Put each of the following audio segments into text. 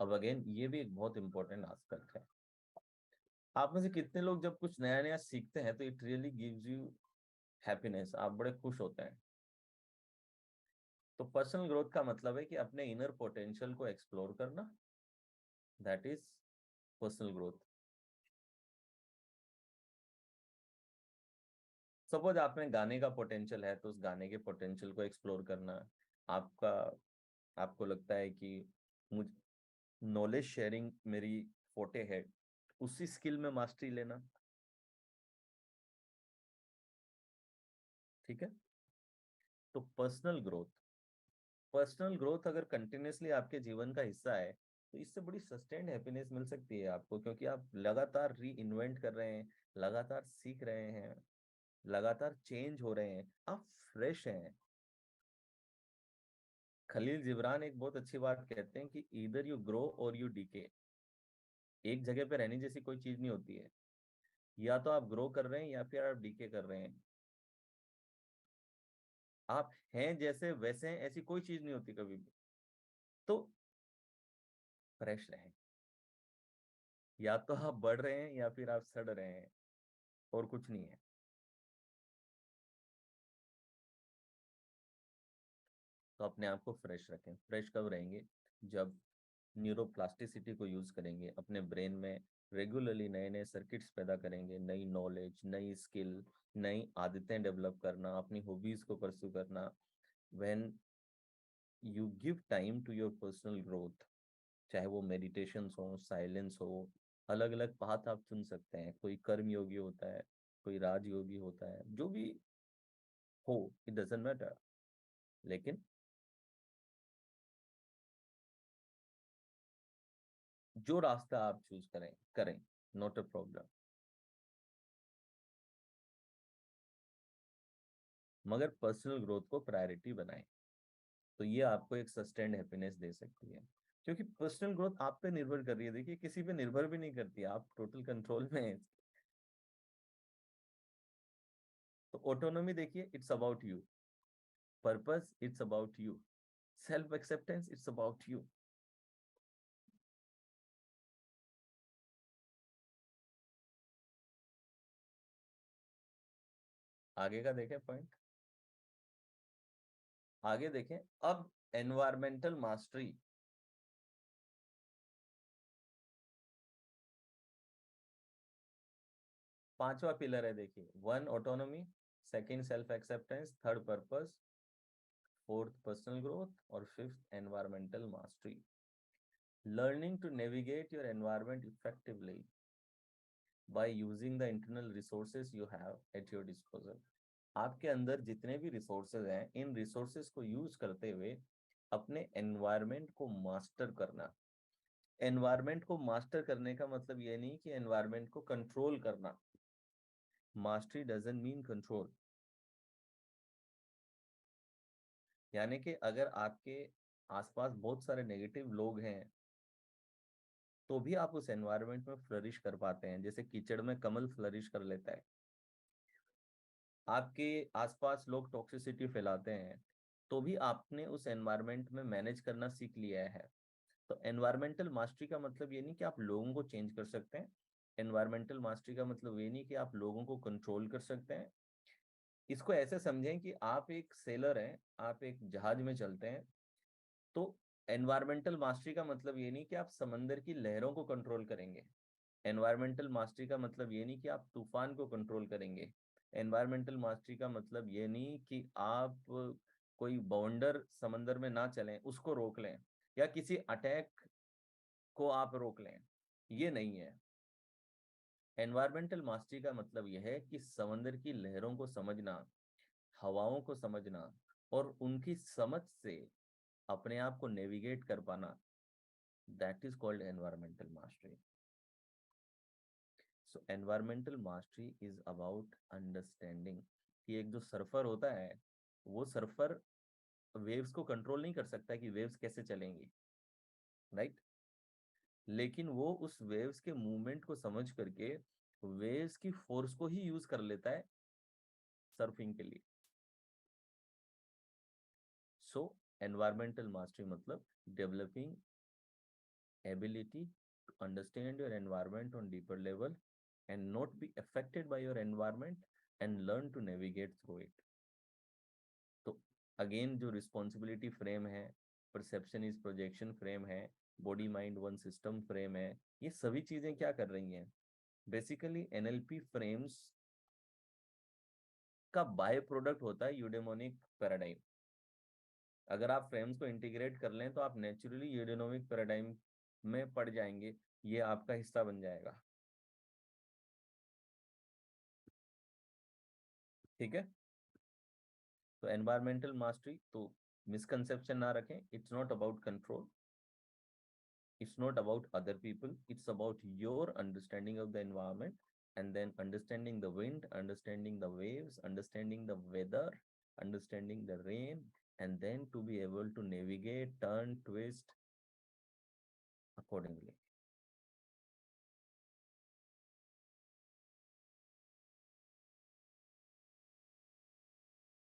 अब अगेन ये भी एक बहुत इंपॉर्टेंट एस्पेक्ट है। आप में से कितने लोग जब कुछ नया नया सीखते हैं तो it really gives you happiness, आप बड़े खुश होते हैं। तो पर्सनल ग्रोथ का मतलब है कि अपने इनर पोटेंशियल को एक्सप्लोर करना, that is personal growth. Suppose आप में गाने का पोटेंशियल है तो उस गाने के पोटेंशियल को एक्सप्लोर करना। आपका आपको लगता है कि मुझ नॉलेज शेयरिंग मेरी फोटे है, उसी स्किल में मास्टरी लेना। ठीक है। तो पर्सनल ग्रोथ अगर कंटिन्यूअसली आपके जीवन का हिस्सा है तो इससे बड़ी सस्टेन्ड हैप्पीनेस मिल सकती है आपको, क्योंकि आप लगातार री इन्वेंट कर रहे हैं, लगातार सीख रहे हैं, लगातार चेंज हो रहे हैं, आप फ्रेश हैं। खलील जिब्रान एक बहुत अच्छी बात कहते हैं कि ईदर यू ग्रो और यू डीके। एक जगह पे रहने जैसी कोई चीज नहीं होती है, या तो आप ग्रो कर रहे हैं या फिर आप डीके कर रहे हैं। आप हैं जैसे वैसे हैं ऐसी कोई चीज नहीं होती कभी भी। तो फ्रेश रहें। या तो आप बढ़ रहे हैं या फिर आप सड़ रहे हैं, और कुछ नहीं है। तो अपने आप को फ्रेश रखें। फ्रेश कब रहेंगे? जब न्यूरोप्लास्टिसिटी को यूज करेंगे, अपने ब्रेन में रेगुलरली नए नए सर्किट्स पैदा करेंगे, नई नॉलेज, नई स्किल, नई आदतें डेवलप करना, अपनी हॉबीज को परस्यू करना। When you give time to your personal growth, चाहे वो मेडिटेशन हो, साइलेंस हो, अलग अलग पाथ आप चुन सकते हैं। कोई कर्म योगी होता है, कोई राज योगी होता है, जो भी हो, इट डजेंट मैटर। लेकिन जो रास्ता आप चूज करें करें, नॉट अ प्रॉब्लम। मगर पर्सनल ग्रोथ को प्रायोरिटी बनाएं, तो ये आपको एक सस्टेन्ड हैप्पीनेस दे सकती है। क्योंकि पर्सनल ग्रोथ आप पे निर्भर कर रही है, देखिए किसी पे निर्भर भी नहीं करती, आप टोटल कंट्रोल में हैं। तो ऑटोनॉमी देखिए, it's about you. Purpose, it's about you. Self acceptance, it's about you. आगे का देखें पॉइंट। आगे देखें अब, एनवायरमेंटल मास्टरी। पांचवा पिलर है, देखिए, one autonomy, second self acceptance, third purpose, fourth personal growth, और fifth environmental mastery. Learning to navigate your environment effectively by using the internal resources you have at your disposal. आपके अंदर जितने भी resources हैं, इन resources को use करते हुए अपने एनवायरमेंट को मास्टर करना। एनवायरमेंट को मास्टर करने का मतलब ये नहीं कि एनवायरमेंट को कंट्रोल करना। Mastery doesn't mean control. यानी कि अगर आपके आसपास बहुत सारे नेगेटिव लोग हैं तो भी आप उस एनवायरमेंट में फ्लरिश कर पाते हैं, जैसे कीचड़ में कमल फ्लरिश कर लेता है। आपके आसपास लोग टॉक्सिसिटी फैलाते हैं तो भी आपने उस एनवायरमेंट में मैनेज करना सीख लिया है। तो एनवायरमेंटल मास्टरी का मतलब ये नहीं कि आप लोगों को चेंज कर सकते हैं। एनवायरमेंटल मास्टरी का मतलब ये नहीं कि आप लोगों को कंट्रोल कर सकते हैं। इसको ऐसे समझें कि आप एक सेलर हैं, आप एक जहाज में चलते हैं। तो एनवायरमेंटल मास्टरी का मतलब ये नहीं कि आप समंदर की लहरों को कंट्रोल करेंगे। एनवायरमेंटल मास्टरी का मतलब ये नहीं कि आप तूफान को कंट्रोल करेंगे। एनवायरमेंटल मास्टरी का मतलब ये नहीं कि आप कोई बाउंडर समंदर में ना चलें, उसको रोक लें, या किसी अटैक को आप रोक लें। ये नहीं है। एनवायरमेंटल मास्टरी का मतलब यह है कि समंदर की लहरों को समझना, हवाओं को समझना, और उनकी समझ से अपने आप को नेविगेट कर पाना, that is called environmental mastery. So environmental mastery is about understanding कि एक जो सर्फर होता है, वो सर्फर वेव्स को कंट्रोल नहीं कर सकता कि वेव्स कैसे चलेंगी, राइट। लेकिन वो उस वेव्स के मूवमेंट को समझ करके वेव्स की फोर्स को ही यूज कर लेता है सर्फिंग के लिए। सो एनवायरमेंटल मास्टरी मतलब developing ability to understand your environment on deeper level and not be affected by your environment and learn to navigate through it. तो अगेन जो रिस्पॉन्सिबिलिटी फ्रेम है, परसेप्शन इज प्रोजेक्शन फ्रेम है, body mind one system frame है, ये सभी चीजें क्या कर रही हैं? बेसिकली एनएलपी फ्रेम्स का बाय प्रोडक्ट होता है यूडेमोनिक पैराडाइम। अगर आप फ्रेम्स को इंटीग्रेट कर लें तो आप नेचुरली यूडेमोनिक पैराडाइम में पड़ जाएंगे, ये आपका हिस्सा बन जाएगा। ठीक है, तो एनवायरमेंटल मास्टरी, तो मिसकंसेप्शन ना रखें, it's not about control, it's not about other people, it's about your understanding of the environment, and then understanding the wind, understanding the waves, understanding the weather, understanding the rain, and then to be able to navigate, turn, twist accordingly.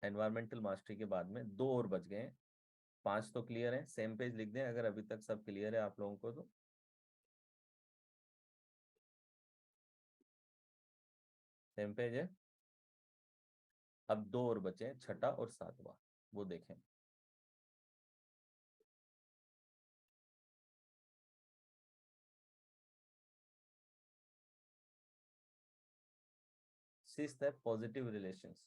Environmental mastery के बाद में 2 और बच गए हैं, 5 तो clear है, same page लिख दें अगर अभी तक सब क्लियर है आप लोगों को तो। सेम पेज है। अब 2 और बचे हैं, 6ठा और 7वां, वो देखें। सिक्स्थ है पॉजिटिव रिलेशंस।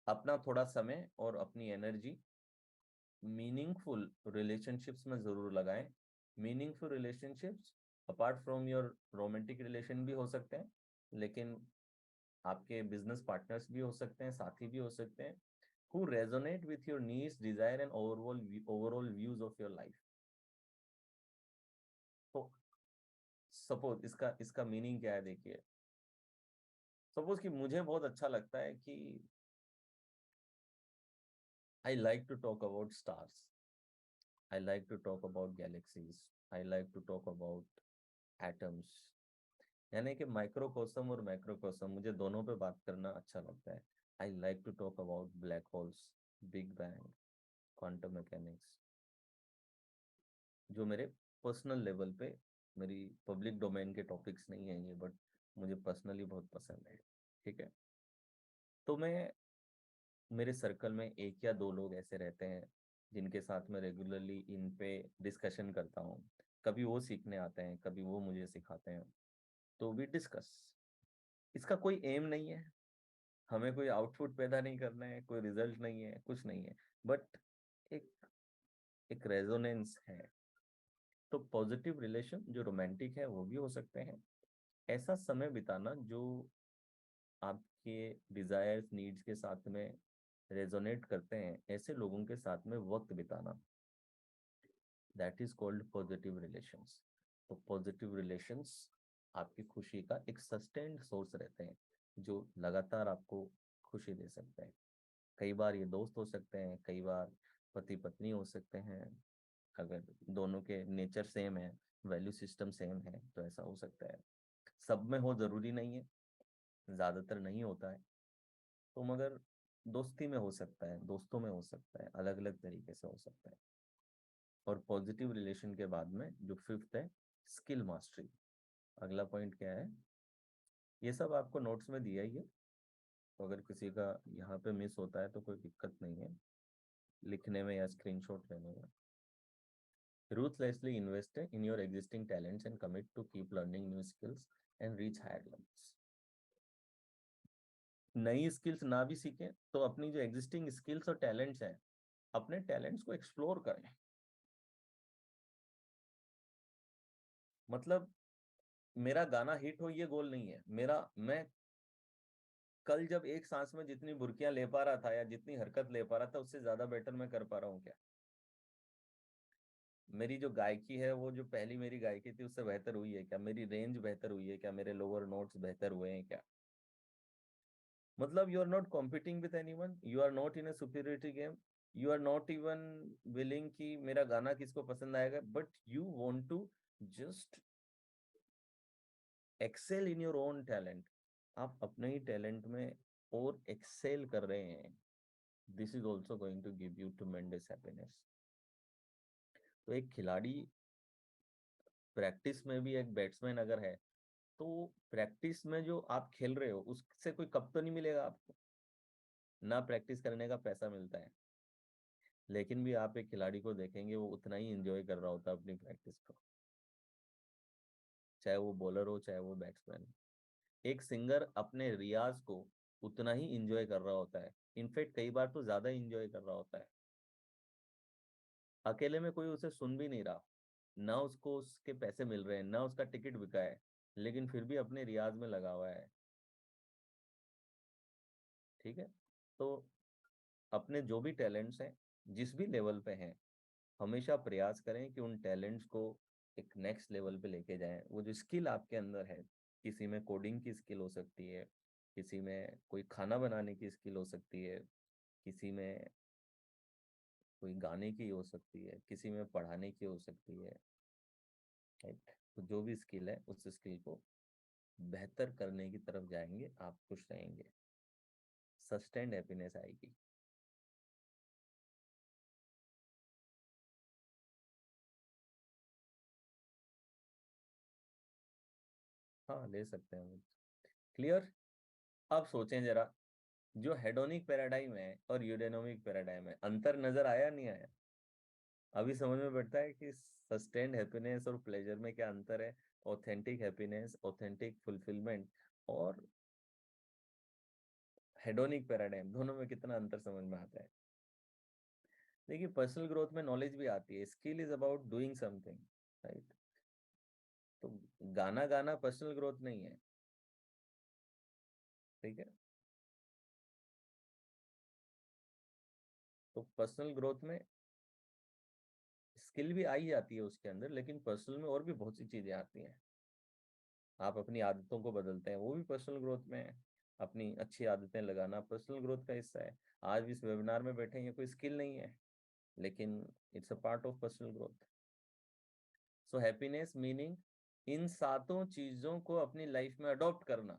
अपना थोड़ा समय और अपनी एनर्जी मीनिंगफुल रिलेशनशिप्स में जरूर लगाएं। Meaningful relationships apart from your romantic relation भी हो सकते हैं, लेकिन आपके बिजनेस पार्टनर्स भी हो सकते हैं, साथी भी हो सकते हैं, who resonate with your needs, desire and overall views of your life. तो सपोज इसका मीनिंग क्या है, देखिए। सपोज कि मुझे बहुत अच्छा लगता है कि I like to talk about stars, I like to talk about galaxies, I like to talk about atoms, यानी कि माइक्रोकॉस्म और मैक्रोकॉस्म, मुझे दोनों पे बात करना अच्छा लगता है। I like to talk about black holes, big bang, quantum mechanics, जो मेरे पर्सनल लेवल पे, मेरी पब्लिक डोमेन के टॉपिक्स नहीं है ये, बट मुझे पर्सनली बहुत पसंद है। ठीक है, तो मैं, मेरे सर्कल में 1 या 2 लोग ऐसे रहते हैं जिनके साथ मैं रेगुलरली इन पे डिस्कशन करता हूँ। कभी वो सीखने आते हैं, कभी वो मुझे सिखाते हैं, तो वी डिस्कस। इसका कोई एम नहीं है, हमें कोई आउटपुट पैदा नहीं करना है, कोई रिजल्ट नहीं है, कुछ नहीं है, बट एक एक रेजोनेंस है। तो पॉजिटिव रिलेशन जो रोमांटिक है वो भी हो सकते हैं। ऐसा समय बिताना जो आपके डिजायर्स, नीड्स के साथ में रेजोनेट करते हैं, ऐसे लोगों के साथ में वक्त बिताना, that is called positive relations. तो पॉजिटिव रिलेशंस आपकी खुशी का एक सस्टेन्ड सोर्स रहते हैं, जो लगातार आपको खुशी दे सकते हैं। कई बार ये दोस्त हो सकते हैं, कई बार पति पत्नी हो सकते हैं, अगर दोनों के नेचर सेम है, वैल्यू सिस्टम सेम है, तो ऐसा हो सकता है। सब में हो जरूरी नहीं है, ज्यादातर नहीं होता है, तो मगर दोस्ती में हो सकता है, दोस्तों में हो सकता है, अलग अलग तरीके से हो सकता है। और पॉजिटिव रिलेशन के बाद में जो 5th है, स्किल मास्टरी। अगला पॉइंट क्या है, ये सब आपको नोट्स में दिया ही है, तो अगर किसी का यहाँ पे मिस होता है तो कोई दिक्कत नहीं है लिखने में या स्क्रीनशॉट लेने में। Ruthlessly invest in your existing talents and commit to keep learning new skills and reach higher levels. नई स्किल्स ना भी सीखें तो अपनी जो एग्जिस्टिंग स्किल्स और टैलेंट्स हैं, अपने टैलेंट्स को एक्सप्लोर करें। मतलब मेरा गाना हिट हो ये गोल नहीं है मेरा। मैं कल जब एक सांस में जितनी बुर्कियां ले पा रहा था या जितनी हरकत ले पा रहा था, उससे ज्यादा बेटर मैं कर पा रहा हूँ क्या? मेरी जो गायकी है, वो जो पहली मेरी गायकी थी उससे बेहतर हुई है क्या? मेरी रेंज बेहतर हुई है क्या? मेरे लोअर नोट्स बेहतर हुए हैं क्या? मतलब you are not competing with anyone, you are not in a superiority game, you are not even willing कि मेरा गाना किसको पसंद आएगा, but you want to just excel in your own talent. आप अपने ही टैलेंट में और एक्सेल कर रहे हैं, this is also going to give you tremendous happiness. तो एक खिलाड़ी प्रैक्टिस में भी एक बैट्समैन अगर है, तो प्रैक्टिस में जो आप खेल रहे हो उससे कोई कप तो नहीं मिलेगा आपको, ना प्रैक्टिस करने का पैसा मिलता है, लेकिन भी आप एक खिलाड़ी को देखेंगे वो उतना ही एंजॉय कर रहा होता है अपनी प्रैक्टिस को, चाहे वो बॉलर हो चाहे वो बैट्समैन। एक सिंगर अपने रियाज को उतना ही इंजॉय कर रहा होता है, इनफैक्ट कई बार तो ज्यादा इंजॉय कर रहा होता है। अकेले में कोई उसे सुन भी नहीं रहा, ना उसको उसके पैसे मिल रहे हैं, ना उसका टिकट बिका है, लेकिन फिर भी अपने रियाज में लगा हुआ है। ठीक है। तो अपने जो भी टैलेंट्स हैं, जिस भी लेवल पे हैं, हमेशा प्रयास करें कि उन टैलेंट्स को एक नेक्स्ट लेवल पे लेके जाएं। वो जो स्किल आपके अंदर है, किसी में कोडिंग की स्किल हो सकती है, किसी में कोई खाना बनाने की स्किल हो सकती है, किसी में कोई गाने की हो सकती है, किसी में पढ़ाने की हो सकती है, राइट। तो जो भी स्किल है उस स्किल को बेहतर करने की तरफ जाएंगे, आप खुश रहेंगे, सस्टेन्ड हैप्पीनेस आएगी। हाँ, ले सकते हैं। क्लियर। अब सोचें जरा, जो हेडोनिक पैराडाइम है और यूडेनोमिक पैराडाइम है, अंतर नजर आया नहीं आया? अभी समझ में पड़ता है कि सस्टेन्ड हैप्पीनेस और प्लेजर में क्या अंतर है, ऑथेंटिक हैप्पीनेस, ऑथेंटिक फुलफिलमेंट और हेडोनिक पैराडाइम, दोनों में कितना अंतर समझ में आता है। देखिए, पर्सनल ग्रोथ में नॉलेज भी आती है, skill is about doing something, right. तो गाना गाना पर्सनल ग्रोथ नहीं है, ठीक है। तो पर्सनल ग्रोथ में स्किल भी आई जाती है उसके अंदर, लेकिन पर्सनल में और भी बहुत सी चीजें आती हैं। आप अपनी आदतों को बदलते हैं, वो भी पर्सनल ग्रोथ में है। अपनी अच्छी आदतें लगाना पर्सनल ग्रोथ का हिस्सा है। आज भी इस वेबिनार में बैठे हैं, ये कोई स्किल नहीं है, लेकिन it's a part of personal growth. So happiness meaning in सातों चीजों को अपनी लाइफ में अडॉप्ट करना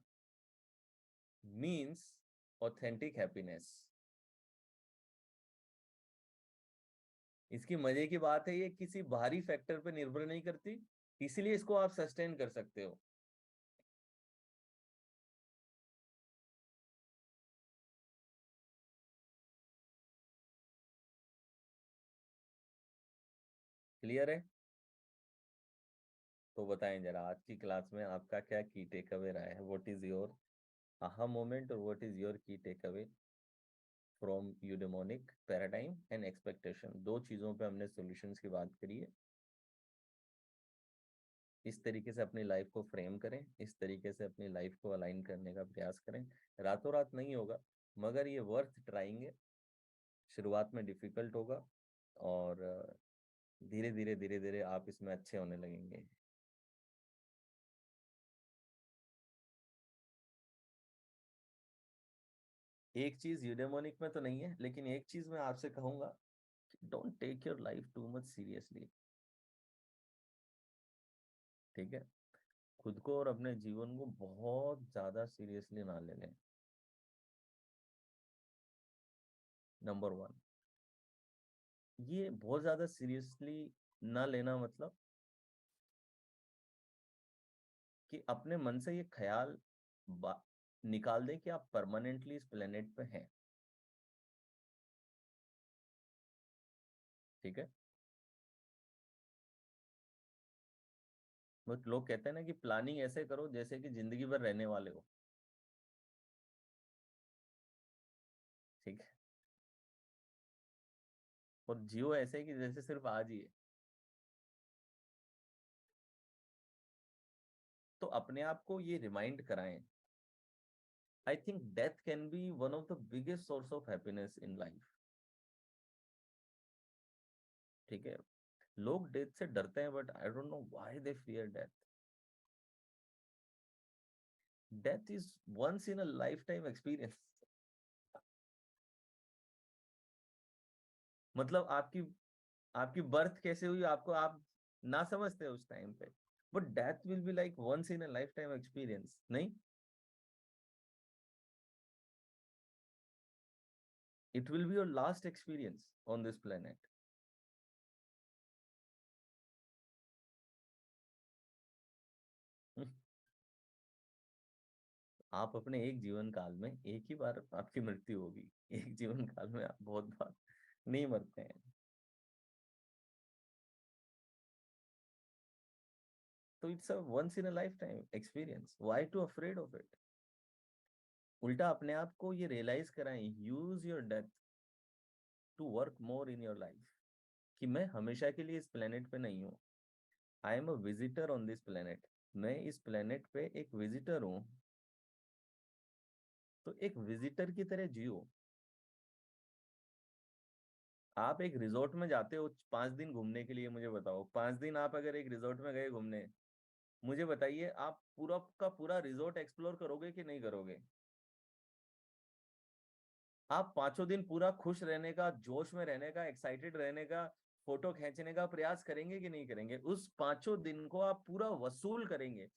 मीन्स ऑथेंटिक हैप्पीनेस। इसकी मजे की बात है, ये किसी बाहरी फैक्टर पर निर्भर नहीं करती, इसीलिए इसको आप सस्टेन कर सकते हो। क्लियर है? तो बताएं जरा, आज की क्लास में आपका क्या की टेक अवे रहा है? What is your aha moment और what is your key take away from eudaimonic paradigm and expectation? दो चीजों पे हमने सॉल्यूशंस की बात करी है। इस तरीके से अपनी लाइफ को फ्रेम करें, इस तरीके से अपनी लाइफ को अलाइन करने का प्रयास करें। रातों रात नहीं होगा, मगर ये वर्थ ट्राइंग है। शुरुआत में डिफिकल्ट होगा, और धीरे धीरे धीरे धीरे आप इसमें अच्छे होने लगेंगे। एक चीज यूडेमोनिक में तो नहीं है, लेकिन एक चीज मैं आपसे कहूंगा, don't take your life too much seriously, ठीक है। खुद को और अपने जीवन को बहुत ज्यादा सीरियसली ना ले लें, नंबर वन। ये बहुत ज्यादा सीरियसली ना लेना मतलब कि अपने मन से ये ख्याल निकाल दें कि आप परमानेंटली इस प्लेनेट पे हैं, ठीक है। लोग कहते हैं ना कि प्लानिंग ऐसे करो जैसे कि जिंदगी भर रहने वाले हो, ठीक है। और जियो ऐसे कि जैसे सिर्फ आज ही है। तो अपने आप को ये रिमाइंड कराएं। I think death can be one of the biggest source of happiness in life, ठीक है। लोग डेथ से डरते हैं, but I don't know why they fear death. Death is once in a life time experience. मतलब आपकी आपकी birth कैसे हुई आपको आप ना समझते उस टाइम पे, but death will be like once in a life time experience, नहीं? It will be your last experience on this planet. आप अपने एक जीवन काल में एक ही बार आपकी मृत्यु होगी, एक जीवन काल में आप बहुत बार नहीं मरते हैं। तो it's a once in a life time experience, why to afraid of it. उल्टा अपने आप को ये रियलाइज कराएं, use your death to work more in your life, कि मैं हमेशा के लिए इस प्लेनेट पे नहीं हूँ। I am a visitor on this planet. मैं इस प्लेनेट पे एक विजिटर हूँ। तो एक विजिटर की तरह जियो। आप एक रिजॉर्ट में जाते हो 5 दिन घूमने के लिए, मुझे बताओ 5 दिन आप अगर एक रिजॉर्ट में गए घूमने, मुझे बताइए आप पूरा का पूरा रिजॉर्ट एक्सप्लोर करोगे कि नहीं करोगे? आप 5 दिन पूरा खुश रहने का, जोश में रहने का, एक्साइटेड रहने का, फोटो खींचने का प्रयास करेंगे कि नहीं करेंगे? उस 5 दिन को आप पूरा वसूल करेंगे।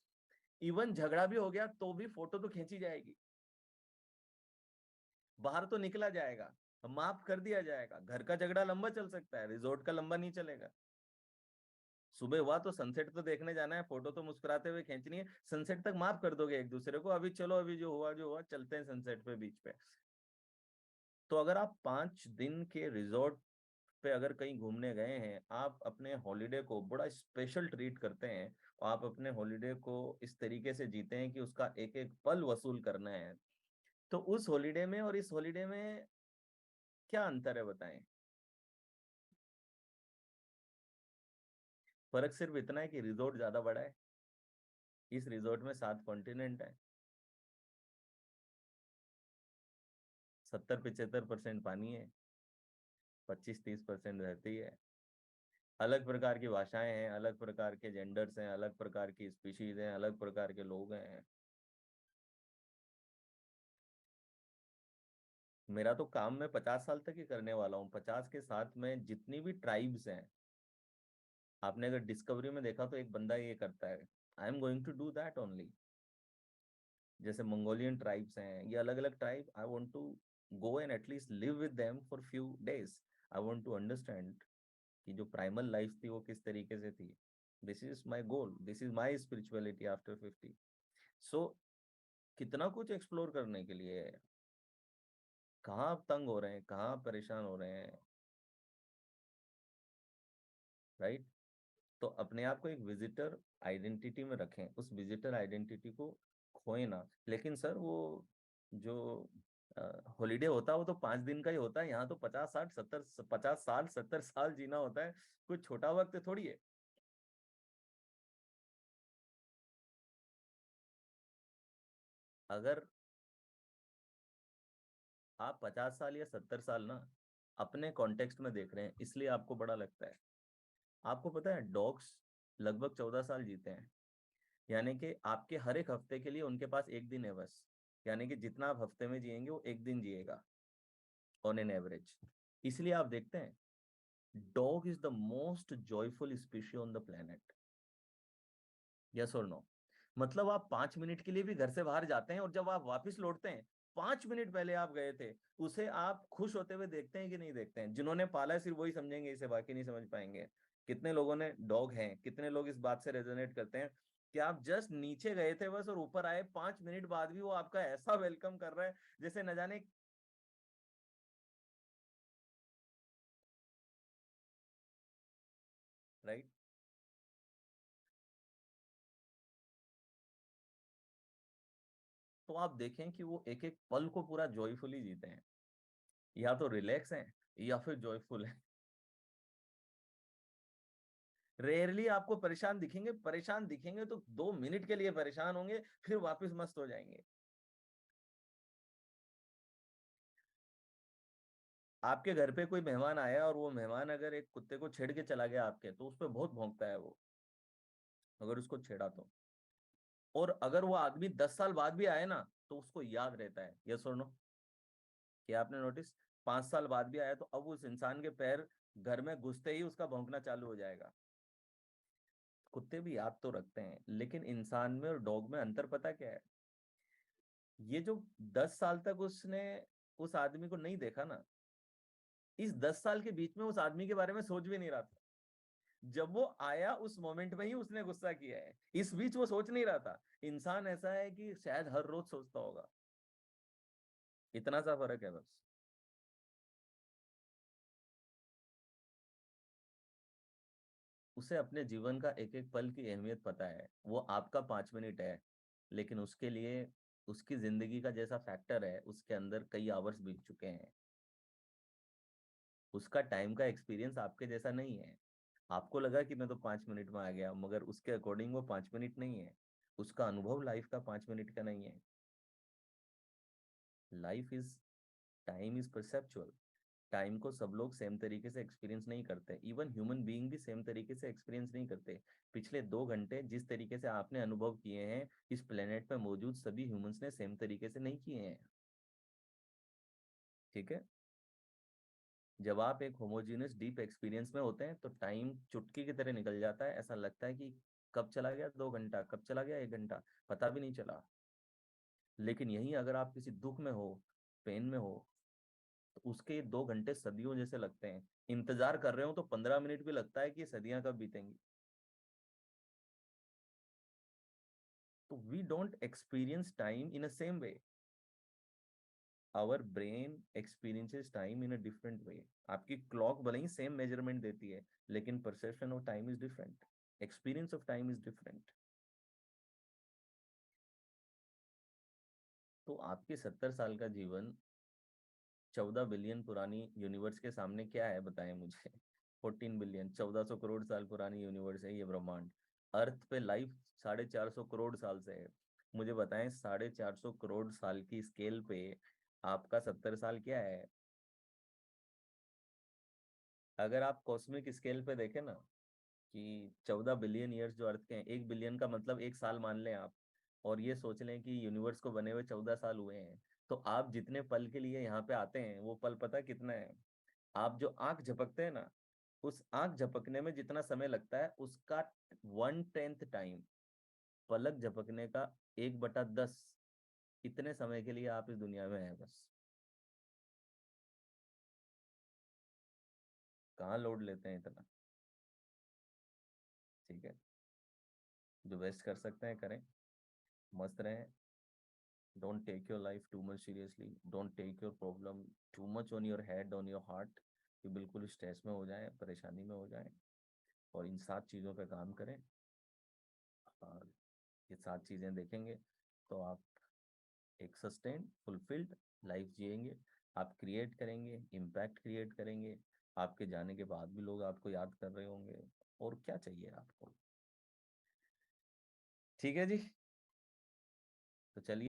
इवन झगड़ा भी हो गया तो भी फोटो तो खींची जाएगी, बाहर तो निकला जाएगा, माफ कर दिया जाएगा। घर का झगड़ा लंबा चल सकता है, रिजॉर्ट का लंबा नहीं चलेगा। सुबह हुआ तो सनसेट तो देखने जाना है, फोटो तो मुस्कुराते हुए खींचनी है। सनसेट तक माफ कर दोगे एक दूसरे को, अभी चलो अभी जो हुआ चलते हैं सनसेट पे बीच पे। तो अगर आप 5 दिन के रिजॉर्ट पे अगर कहीं घूमने गए हैं, आप अपने हॉलिडे को बड़ा स्पेशल ट्रीट करते हैं, आप अपने हॉलिडे को इस तरीके से जीते हैं कि उसका एक एक पल वसूल करना है, तो उस हॉलिडे में और इस हॉलिडे में क्या अंतर है बताएं? फर्क सिर्फ इतना है कि रिजॉर्ट ज्यादा बड़ा है। इस रिजॉर्ट में 7 कॉन्टिनेंट है, 70-75% पानी है, 25-30% रहती है। अलग प्रकार की भाषाएं हैं, अलग प्रकार के जेंडर्स हैं, अलग प्रकार की स्पीशीज हैं, अलग प्रकार के लोग हैं। मेरा तो काम मैं 50 साल तक ही करने वाला हूँ। 50 के साथ में जितनी भी ट्राइब्स हैं, आपने अगर डिस्कवरी में देखा तो एक बंदा ये करता है, I am going to do that only. जैसे मंगोलियन ट्राइब्स हैं, ये अलग अलग tribe, I want to go and at least live with them for few days. I want to understand कि जो प्राइमल लाइफ थी वो किस तरीके से थी। This is my goal, this is my spirituality after 50। सो कितना कुछ एक्सप्लोर करने के लिए है। कहाँ आप तंग हो रहे हैं, कहाँ आप परेशान हो रहे हैं, राइट? तो अपने आप को एक विजिटर आइडेंटिटी में रखें, उस विजिटर आइडेंटिटी को खोए ना। लेकिन सर वो जो हॉलीडे होता है वो तो 5 दिन का ही होता है, यहाँ तो 50-60-70, 50 साल 70 साल जीना होता है। कोई छोटा वक्त थोड़ी है। अगर आप 50 साल या 70 साल ना अपने कॉन्टेक्स्ट में देख रहे हैं, इसलिए आपको बड़ा लगता है। आपको पता है डॉग्स लगभग 14 साल जीते हैं, यानी कि आपके हर एक हफ्ते के लिए उनके पास एक दिन है बस। यानी कि जितना आप हफ्ते में जिएंगे वो एक दिन जिएगा ऑन एन एवरेज। इसलिए आप देखते हैं dog is the most joyful species on the planet. Yes और नो? मतलब आप 5 मिनट के लिए भी घर से बाहर जाते हैं और जब आप वापस लौटते हैं, 5 मिनट पहले आप गए थे, उसे आप खुश होते हुए देखते हैं कि नहीं देखते हैं? जिन्होंने पाला है सिर्फ वही समझेंगे इसे, बाकी नहीं समझ पाएंगे। कितने लोगों ने डॉग हैं, कितने लोग इस बात से रेजोनेट करते हैं कि आप जस्ट नीचे गए थे बस और ऊपर आए, 5 मिनट बाद भी वो आपका ऐसा वेलकम कर रहा है जैसे न जाने। राइट? तो आप देखें कि वो एक एक पल को पूरा जॉयफुली जीते हैं, या तो रिलैक्स हैं या फिर जॉयफुल है। रेयरली आपको परेशान दिखेंगे, परेशान दिखेंगे तो 2 मिनट के लिए परेशान होंगे, फिर वापस मस्त हो जाएंगे। आपके घर पे कोई मेहमान आया और वो मेहमान अगर एक कुत्ते को छेड़ के चला गया आपके, तो उस पर बहुत भौंकता है वो, अगर उसको छेड़ा तो। और अगर वो आदमी 10 साल बाद भी आए ना, तो उसको याद रहता है। यस और नो? कि आपने नोटिस, 5 साल बाद भी आया तो अब उस इंसान के पैर घर में घुसते ही उसका भौंकना चालू हो जाएगा। कुत्ते भी याद तो रखते हैं, लेकिन इंसान में और डॉग में अंतर पता क्या है? ये जो 10 साल तक उसने उस आदमी को नहीं देखा ना, इस 10 साल के बीच में उस आदमी के बारे में सोच भी नहीं रहा था। जब वो आया उस मोमेंट में ही उसने गुस्सा किया है, इस बीच वो सोच नहीं रहा था। इंसान ऐसा है कि शायद हर रोज सोचता होगा, इतना सा फर्क है बस। उसे अपने जीवन का एक एक पल की अहमियत पता है। वो आपका 5 मिनट है, लेकिन उसके लिए उसकी जिंदगी का जैसा फैक्टर है, उसके अंदर कई आवर्स बीत चुके हैं। उसका टाइम का एक्सपीरियंस आपके जैसा नहीं है। आपको लगा कि मैं तो 5 मिनट में आ गया, मगर उसके अकॉर्डिंग वो 5 मिनट नहीं है। उसका अनुभव लाइफ का 5 मिनट का नहीं है। Life is time is perceptual. Time को सब लोग सेम तरीके से एक्सपीरियंस नहीं करते, इवन ह्यूमन बीइंग भी सेम तरीके से एक्सपीरियंस नहीं करते। पिछले 2 घंटे जिस तरीके से आपने अनुभव किए हैं, इस प्लेनेट पे मौजूद सभी ह्यूमंस ने सेम तरीके से नहीं किए हैं। ठीक है। जब आप एक होमोजीनियस डीप एक्सपीरियंस में होते हैं तो टाइम चुटकी की तरह निकल जाता है। ऐसा लगता है कि कब चला गया 2 घंटा, कब चला गया 1 घंटा, पता भी नहीं चला। लेकिन यही अगर आप किसी दुख में हो, पेन में हो, तो उसके 2 घंटे सदियों जैसे लगते हैं। इंतजार कर रहे हो तो 15 मिनट भी लगता है कि ये सदियां कब बीतेंगी। तो we don't experience time in a same way. Our brain experiences time in a different way. आपकी क्लॉक भले ही सेम मेजरमेंट देती है, लेकिन perception of time is different, experience of time is different. तो आपके 70 साल का जीवन 14 बिलियन पुरानी यूनिवर्स के सामने क्या है, बताएं मुझे। 14 बिलियन, 1400 करोड़ साल पुरानी यूनिवर्स है ये ब्रह्मांड। अर्थ पे लाइफ 450 करोड़ साल से है। मुझे बताएं, 450 करोड़ साल की स्केल पे आपका 70 साल क्या है। अगर आप कॉस्मिक स्केल पे देखें ना, कि 14 बिलियन ईयर्स जो अर्थ के हैं, 1 बिलियन का मतलब 1 साल मान लें आप, और ये सोच लें कि यूनिवर्स को बने हुए 14 साल हुए हैं, तो आप जितने पल के लिए यहाँ पे आते हैं वो पल पता कितना है। आप जो आंख झपकते हैं ना, उस आंख झपकने में जितना समय लगता है उसका 1/10 टाइम, पलक झपकने का 1/10, इतने समय के लिए आप इस दुनिया में हैं बस। कहाँ लोड लेते हैं इतना। ठीक है। जो बेस्ट कर सकते हैं करें, मस्त रहें। Don't take your life too much seriously, don't take your problem too much on your head, on your heart, कि बिल्कुल स्ट्रेस में हो जाए, परेशानी में हो जाए। और इन 7 चीज़ों पे काम करें, और ये 7 चीज़ें देखेंगे तो आप एक सस्टेन फुलफिल्ड लाइफ जिएंगे। आप क्रिएट करेंगे, इम्पैक्ट क्रिएट करेंगे। आपके जाने के बाद भी लोग आपको याद कर रहे होंगे। और क्या चाहिए आपको। ठीक है जी। तो चलिए।